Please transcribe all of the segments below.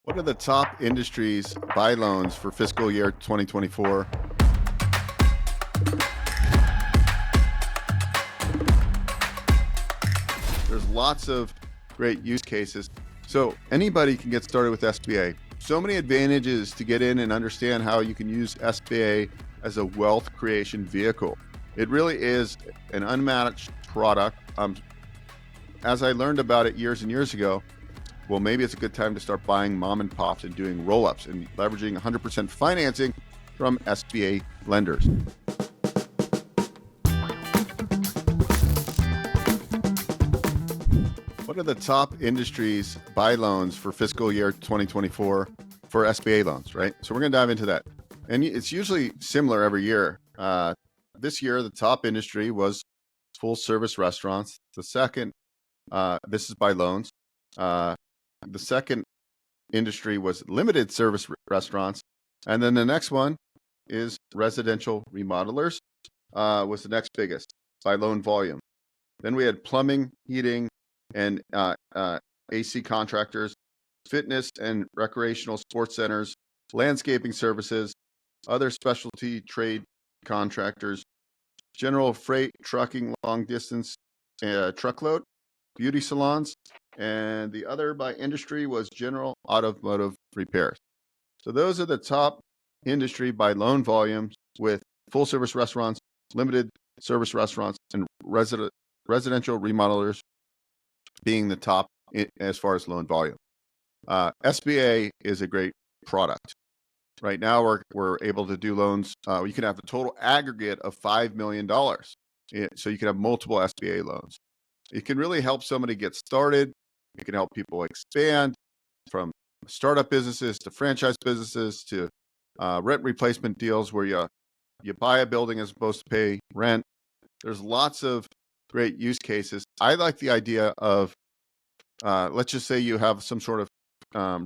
What are the top industries buy loans for fiscal year 2024? There's lots of great use cases. So anybody can get started with SBA. So many advantages to get in and understand how you can use SBA as a wealth creation vehicle. It really is an unmatched product. As I learned about it years and years ago, well, maybe it's a good time to start buying mom and pops and doing roll-ups and leveraging 100% financing from SBA lenders. What are the top industries buy loans for fiscal year 2024 for SBA loans, right? So we're going to dive into that. And it's usually similar every year. This year, the top industry was full service restaurants. The second, this is by loans. The second industry was limited service restaurants. And then the next one is residential remodelers, was the next biggest by loan volume. Then we had plumbing, heating, and AC contractors, fitness and recreational sports centers, landscaping services, other specialty trade contractors, general freight, trucking, long distance, truckload, beauty salons, and the other by industry was general automotive repairs. So those are the top industry by loan volumes, with full service restaurants, limited service restaurants, and residential remodelers being the top as far as loan volume. SBA is a great product. Right now, we're able to do loans. You can have the total aggregate of $5 million. So you can have multiple SBA loans. It can really help somebody get started. It can help people expand from startup businesses to franchise businesses to rent replacement deals where you buy a building as opposed to pay rent. There's lots of great use cases. I like the idea of, let's just say you have some sort of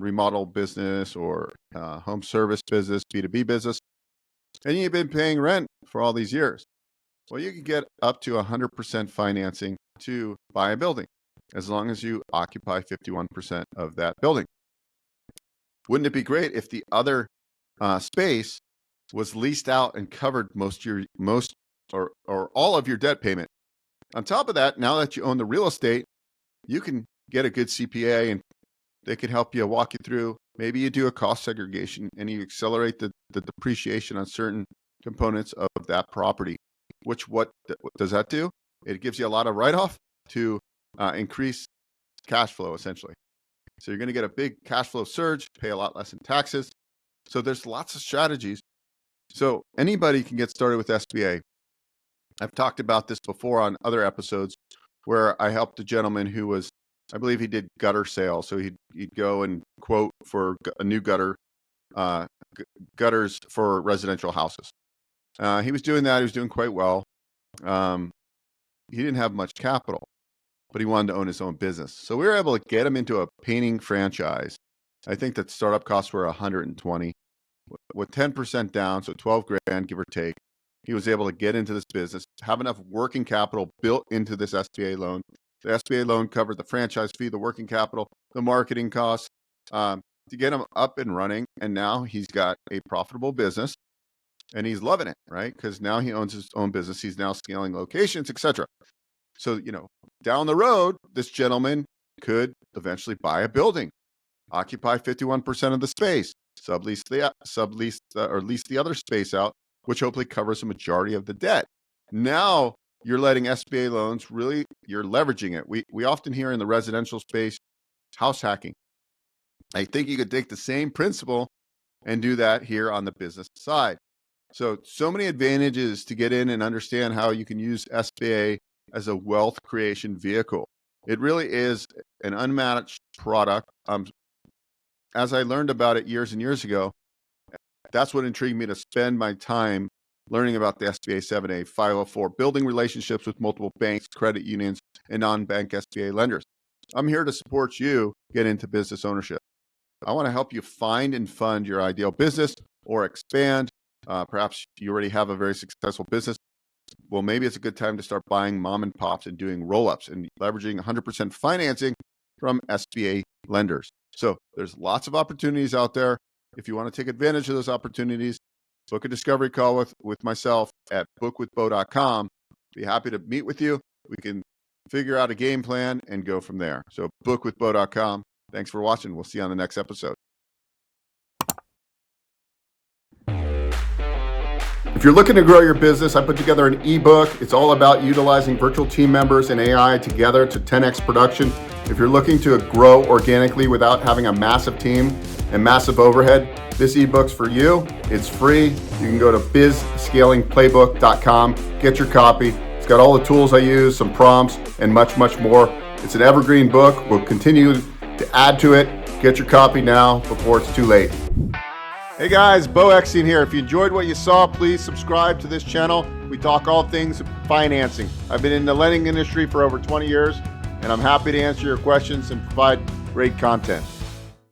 remodel business or home service business, B2B business, and you've been paying rent for all these years. Well, you can get up to 100% financing to buy a building as long as you occupy 51% of that building. Wouldn't it be great if the other space was leased out and covered most or all of your debt payment? On top of that, now that you own the real estate, you can get a good CPA and they can help you, walk you through. Maybe you do a cost segregation and you accelerate the depreciation on certain components of that property. What does that do? It gives you a lot of write-off to increase cash flow, essentially. So you're going to get a big cash flow surge, pay a lot less in taxes. So there's lots of strategies. So anybody can get started with SBA. I've talked about this before on other episodes where I helped a gentleman who was, I believe he did gutter sales. So he'd go and quote for a new gutters for residential houses. He was doing that. He was doing quite well. He didn't have much capital, but he wanted to own his own business. So we were able to get him into a painting franchise. I think that startup costs were 120 with 10% down. So 12 grand, give or take. He was able to get into this business, have enough working capital built into this SBA loan. The SBA loan covered the franchise fee, the working capital, the marketing costs to get him up and running. And now he's got a profitable business and he's loving it, right? Because now he owns his own business. He's now scaling locations, etc. So, down the road, this gentleman could eventually buy a building, occupy 51% of the space, sublease or lease the other space out, which hopefully covers the majority of the debt. Now you're letting SBA loans, really, you're leveraging it. We often hear in the residential space, house hacking. I think you could take the same principle and do that here on the business side. So many advantages to get in and understand how you can use SBA as a wealth creation vehicle. It really is an unmatched product. As I learned about it years and years ago, that's what intrigued me to spend my time learning about the SBA 7A 504, building relationships with multiple banks, credit unions, and non-bank SBA lenders. I'm here to support you get into business ownership. I want to help you find and fund your ideal business or expand. Perhaps you already have a very successful business. Well, maybe it's a good time to start buying mom and pops and doing roll-ups and leveraging 100% financing from SBA lenders. So there's lots of opportunities out there. If you want to take advantage of those opportunities, book a discovery call with myself at bookwithbo.com. Be happy to meet with you. We can figure out a game plan and go from there. So bookwithbo.com. Thanks for watching. We'll see you on the next episode. If you're looking to grow your business, I put together an ebook. It's all about utilizing virtual team members and AI together to 10x production. If you're looking to grow organically without having a massive team and massive overhead, this ebook's for you. It's free. You can go to bizscalingplaybook.com, get your copy. It's got all the tools I use, some prompts, and much, much more. It's an evergreen book. We'll continue to add to it. Get your copy now before it's too late. Hey guys, Bo Eckstein here. If you enjoyed what you saw, please subscribe to this channel. We talk all things financing. I've been in the lending industry for over 20 years, and I'm happy to answer your questions and provide great content.